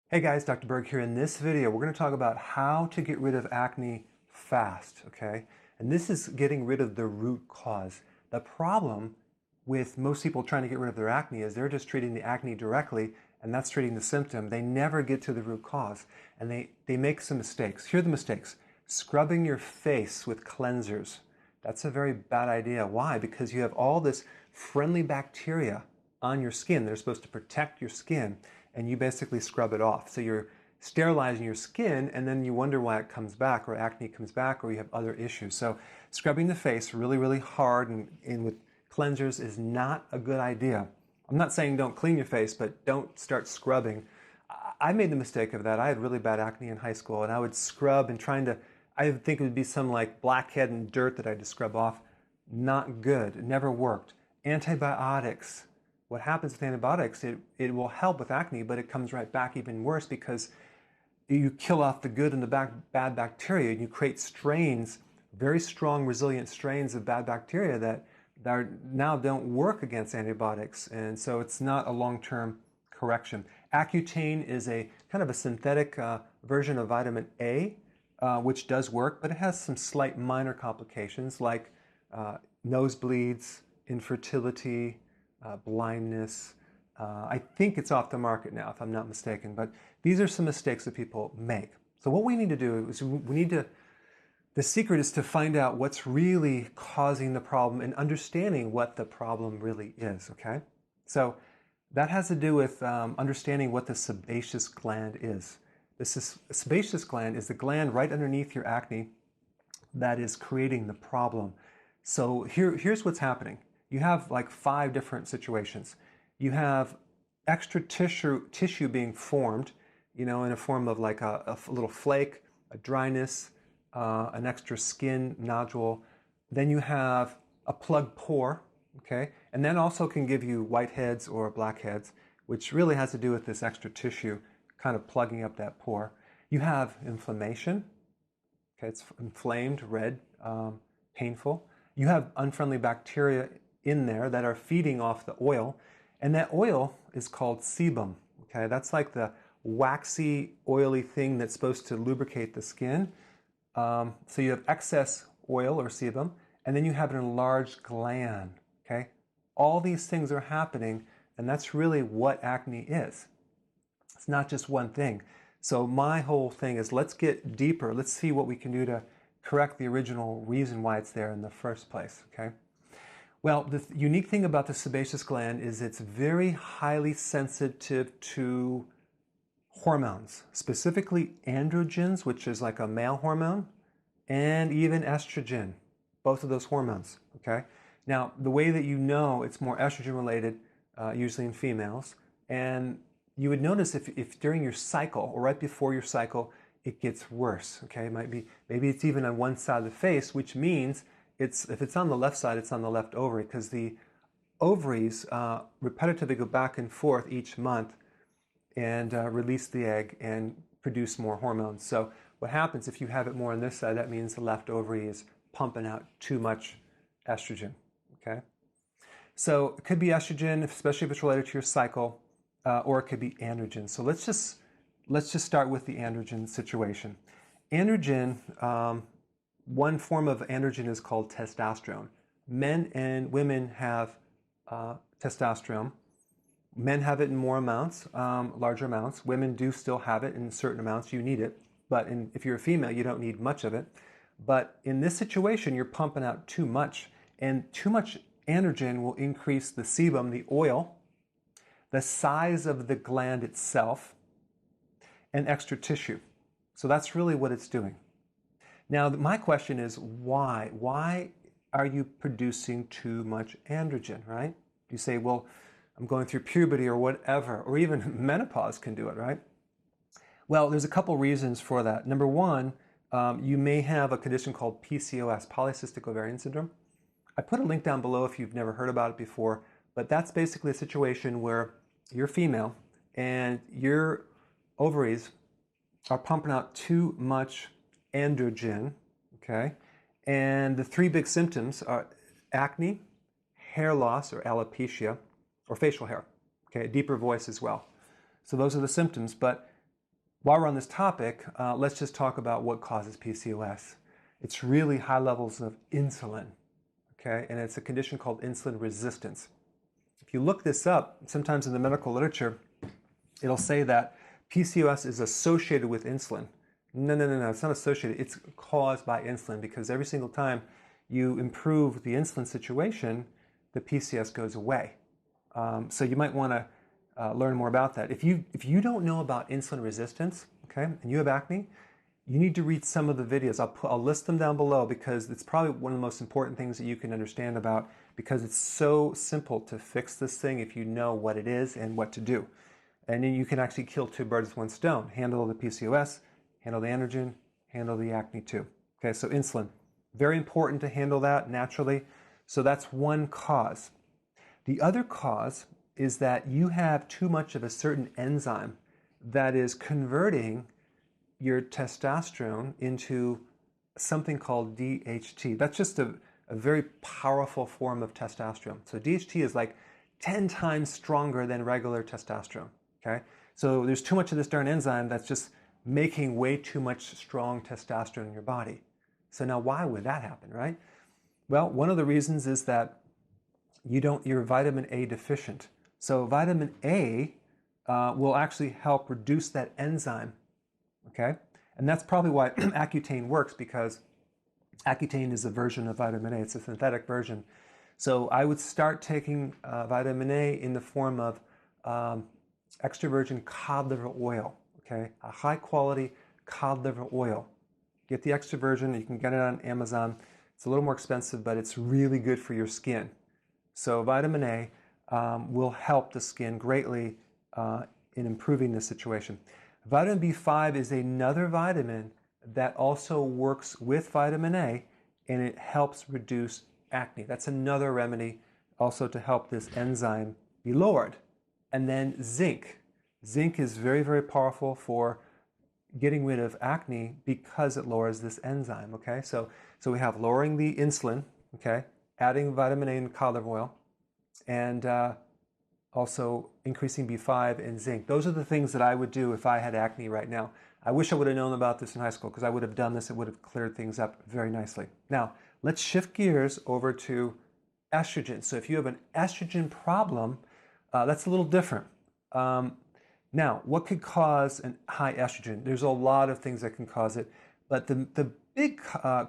Hey guys, Dr. Berg here. In this video, we're going to talk about how to get rid of acne fast, okay? And this is getting rid of the root cause. The problem with most people trying to get rid of their acne is they're just treating the acne directly, and that's treating the symptom. They never get to the root cause, and they make some mistakes. Here are the mistakes. Scrubbing your face with cleansers. That's a very bad idea. Why? Because you have all this friendly bacteria on your skin. They're supposed to protect your skin, and you basically scrub it off. So you're sterilizing your skin, and then you wonder why it comes back, or acne comes back, or you have other issues. So scrubbing the face really, really hard and with cleansers is not a good idea. I'm not saying don't clean your face, but don't start scrubbing. I made the mistake of that. I had really bad acne in high school, and I would scrub and I would think it would be some like blackhead and dirt that I had to scrub off. Not good. It never worked. Antibiotics. What happens with antibiotics, it will help with acne, but it comes right back even worse because you kill off the good and the bad bacteria, and you create strains, very strong, resilient strains of bad bacteria that now don't work against antibiotics, and so it's not a long-term correction. Accutane is a kind of a synthetic version of vitamin A, which does work, but it has some slight minor complications like nosebleeds, infertility, blindness. I think it's off the market now, if I'm not mistaken, but these are some mistakes that people make. So what we need to do is the secret is to find out what's really causing the problem and understanding what the problem really is, okay? So that has to do with understanding what the sebaceous gland is. Sebaceous gland is the gland right underneath your acne that is creating the problem. So here's what's happening. You have like 5 different situations. You have extra tissue being formed, in a form of like a little flake, a dryness, an extra skin nodule. Then you have a plugged pore, okay? And that also can give you whiteheads or blackheads, which really has to do with this extra tissue kind of plugging up that pore. You have inflammation, okay? It's inflamed, red, painful. You have unfriendly bacteria in there that are feeding off the oil, and that oil is called sebum, okay? That's like the waxy, oily thing that's supposed to lubricate the skin. So you have excess oil or sebum, and then you have an enlarged gland, okay? All these things are happening, and that's really what acne is. It's not just one thing. So my whole thing is let's get deeper. Let's see what we can do to correct the original reason why it's there in the first place, okay? Well, the unique thing about the sebaceous gland is it's very highly sensitive to hormones, specifically androgens, which is like a male hormone, and even estrogen, both of those hormones, okay? Now, the way that you know it's more estrogen related, usually in females, and you would notice if during your cycle or right before your cycle, it gets worse, okay? Maybe it's even on one side of the face, which means if it's on the left side, it's on the left ovary, because the ovaries repetitively go back and forth each month and release the egg and produce more hormones. So what happens if you have it more on this side, that means the left ovary is pumping out too much estrogen, okay? So it could be estrogen, especially if it's related to your cycle, or it could be androgen. So let's just start with the androgen situation. Androgen, one form of androgen is called testosterone. Men and women have testosterone. Men have it in more amounts, larger amounts. Women do still have it in certain amounts. You need it. But if you're a female, you don't need much of it. But in this situation, you're pumping out too much. And too much androgen will increase the sebum, the oil, the size of the gland itself, and extra tissue. So that's really what it's doing. Now, my question is why? Why are you producing too much androgen, right? You say, well, I'm going through puberty or whatever, or even menopause can do it, right? Well, there's a couple reasons for that. Number one, you may have a condition called PCOS, polycystic ovarian syndrome. I put a link down below if you've never heard about it before, but that's basically a situation where you're female and your ovaries are pumping out too much androgen, okay? And the 3 big symptoms are acne, hair loss or alopecia, or facial hair, okay? A deeper voice as well. So those are the symptoms, but While we're on this topic, let's just talk about what causes PCOS. It's really high levels of insulin, okay? And it's a condition called insulin resistance. If you look this up, sometimes in the medical literature, it'll say that PCOS is associated with insulin. No, it's not associated. It's caused by insulin, because every single time you improve the insulin situation, the PCOS goes away. So you might want to learn more about that. If you don't know about insulin resistance, okay, and you have acne, you need to read some of the videos. I'll list them down below, because it's probably one of the most important things that you can understand about, because it's so simple to fix this thing if you know what it is and what to do. And then you can actually kill two birds with one stone. Handle the PCOS, handle the androgen, handle the acne too. Okay, so insulin, very important to handle that naturally. So that's one cause. The other cause is that you have too much of a certain enzyme that is converting your testosterone into something called DHT. That's just a very powerful form of testosterone. So DHT is like 10 times stronger than regular testosterone. Okay, so there's too much of this darn enzyme that's just making way too much strong testosterone in your body. So now why would that happen, right? Well, one of the reasons is that you're vitamin A deficient. So vitamin A will actually help reduce that enzyme, okay? And that's probably why Accutane works, because Accutane is a version of vitamin A. It's a synthetic version. So I would start taking vitamin A in the form of extra virgin cod liver oil, okay? A high quality cod liver oil. Get the extra virgin, you can get it on Amazon. It's a little more expensive, but it's really good for your skin. So vitamin A will help the skin greatly in improving this situation. Vitamin B5 is another vitamin that also works with vitamin A, and it helps reduce acne. That's another remedy also to help this enzyme be lowered. And then zinc. Zinc is very, very powerful for getting rid of acne because it lowers this enzyme, okay? So we have lowering the insulin, okay? Adding vitamin A and cod liver oil, and also increasing B5 and zinc. Those are the things that I would do if I had acne right now. I wish I would have known about this in high school, because I would have done this. It would have cleared things up very nicely. Now, let's shift gears over to estrogen. So if you have an estrogen problem, that's a little different. Now, what could cause a high estrogen? There's a lot of things that can cause it, but the big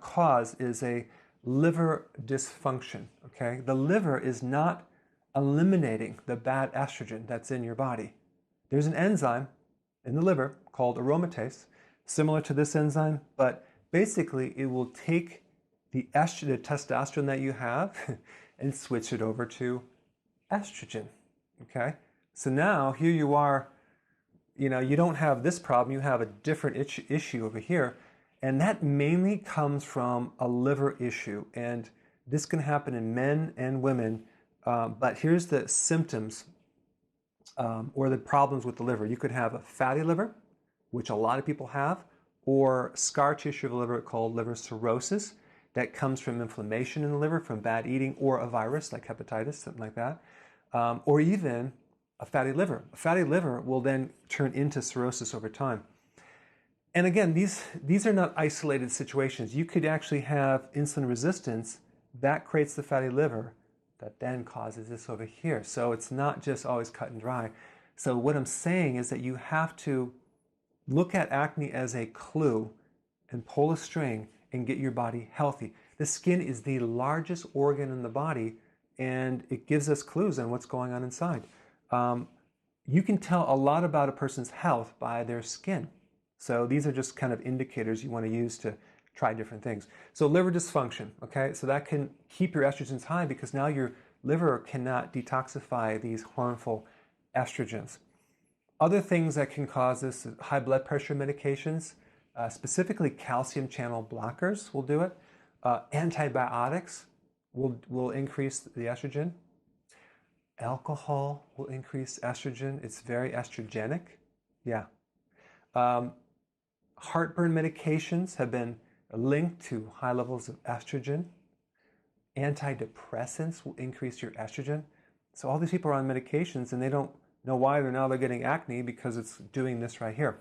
cause is a liver dysfunction, okay? The liver is not eliminating the bad estrogen that's in your body. There's an enzyme in the liver called aromatase, similar to this enzyme, but basically it will take the estrogen, the testosterone that you have, and switch it over to estrogen, okay? So now here you are, you don't have this problem, you have a different issue over here, and that mainly comes from a liver issue, and this can happen in men and women, but here's the symptoms or the problems with the liver. You could have a fatty liver, which a lot of people have, or scar tissue of the liver called liver cirrhosis that comes from inflammation in the liver from bad eating, or a virus like hepatitis, something like that, or even a fatty liver. A fatty liver will then turn into cirrhosis over time. And again, these are not isolated situations. You could actually have insulin resistance that creates the fatty liver that then causes this over here. So it's not just always cut and dry. So what I'm saying is that you have to look at acne as a clue and pull a string and get your body healthy. The skin is the largest organ in the body, and it gives us clues on what's going on inside. You can tell a lot about a person's health by their skin. So these are just kind of indicators you want to use to try different things. So liver dysfunction, okay? So that can keep your estrogens high, because now your liver cannot detoxify these harmful estrogens. Other things that can cause this, high blood pressure medications, specifically calcium channel blockers will do it. Antibiotics will increase the estrogen. Alcohol will increase estrogen. It's very estrogenic. Yeah. Heartburn medications have been linked to high levels of estrogen. Antidepressants will increase your estrogen. So all these people are on medications and they don't know why they're getting acne, because it's doing this right here.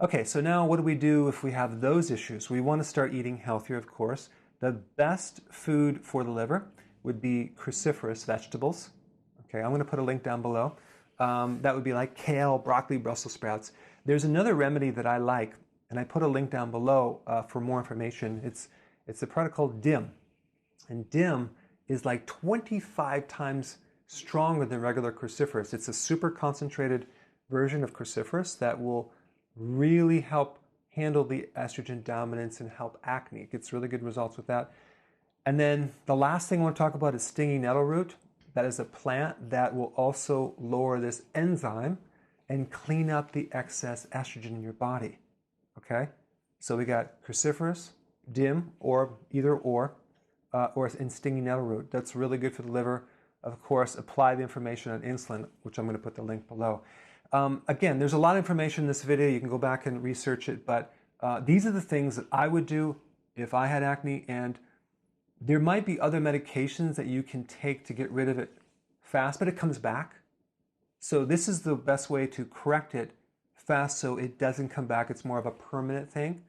Okay, so now what do we do if we have those issues? We want to start eating healthier, of course. The best food for the liver would be cruciferous vegetables. Okay, I'm going to put a link down below. That would be like kale, broccoli, Brussels sprouts. There's another remedy that I like, and I put a link down below for more information. It's a product called DIM. And DIM is like 25 times stronger than regular cruciferous. It's a super concentrated version of cruciferous that will really help handle the estrogen dominance and help acne. It gets really good results with that. And then the last thing I want to talk about is stinging nettle root. That is a plant that will also lower this enzyme and clean up the excess estrogen in your body. Okay? So we got cruciferous, DIM, or either or in stinging nettle root. That's really good for the liver. Of course, apply the information on insulin, which I'm going to put the link below. Again, there's a lot of information in this video. You can go back and research it, but these are the things that I would do if I had acne, and there might be other medications that you can take to get rid of it fast, but it comes back. So this is the best way to correct it fast so it doesn't come back. It's more of a permanent thing.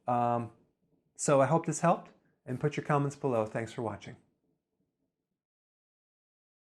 So I hope this helped, and put your comments below. Thanks for watching.